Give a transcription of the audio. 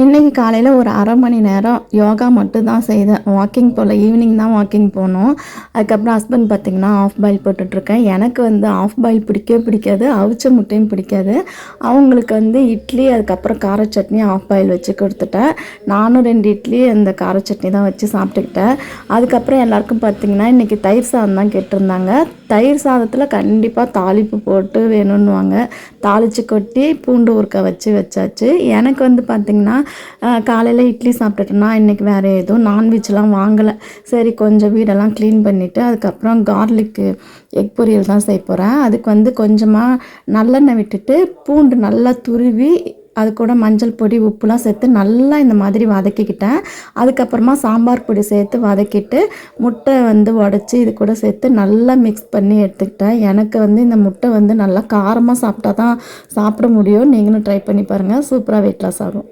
இன்றைக்கி காலையில் ஒரு அரை மணி நேரம் யோகா மட்டும் தான் செய்தேன். வாக்கிங் போகல, ஈவினிங் தான் வாக்கிங் போனோம். அதுக்கப்புறம் ஹஸ்பண்ட் பார்த்திங்கன்னா ஆஃப் பாயில் போட்டுட்ருக்கேன். எனக்கு வந்து ஆஃப் பாயில் பிடிக்கவே பிடிக்காது, அவிச்ச முட்டையும் பிடிக்காது. அவங்களுக்கு வந்து இட்லி, அதுக்கப்புறம் கார சட்னி ஆஃப் பாயில் வச்சு கொடுத்துட்டேன். நானும் 2 இட்லி அந்த கார சட்னி தான் வச்சு சாப்பிட்டுக்கிட்டேன். அதுக்கப்புறம் எல்லாருக்கும் பார்த்திங்கன்னா இன்றைக்கி தயிர் சாதம் தான் கேட்டிருந்தாங்க. தயிர் சாதத்தில் கண்டிப்பாக தாளிப்பு போட்டு வேணும்னுவாங்க. தாளித்து கொட்டி பூண்டு ஊறுகாய் வச்சாச்சு. எனக்கு வந்து பார்த்திங்கன்னா காலையில் இட்லி சாப்பிட்டுட்டேன்னா இன்றைக்கி வேறு எதுவும் நான்வெஜ்லாம் வாங்கலை. சரி கொஞ்சம் வீடெல்லாம் க்ளீன் பண்ணிவிட்டு அதுக்கப்புறம் கார்லிக்கு எக் பொரியல் தான் செய்ய போகிறேன். அதுக்கு வந்து கொஞ்சமாக நல்லெண்ணெய் விட்டுட்டு பூண்டு நல்லா துருவி அது கூட மஞ்சள் பொடி உப்புலாம் சேர்த்து நல்லா இந்த மாதிரி வதக்கிக்கிட்டேன். அதுக்கப்புறமா சாம்பார் பொடி சேர்த்து வதக்கிட்டு முட்டை வந்து உடச்சி இது கூட சேர்த்து நல்லா மிக்ஸ் பண்ணி எடுத்துக்கிட்டேன். எனக்கு வந்து இந்த முட்டை வந்து நல்லா காரமாக சாப்பிட்டா தான் சாப்பிட முடியும். நீங்களும் ட்ரை பண்ணி பாருங்கள், சூப்பராக வெயிட் லாஸ் ஆகும்.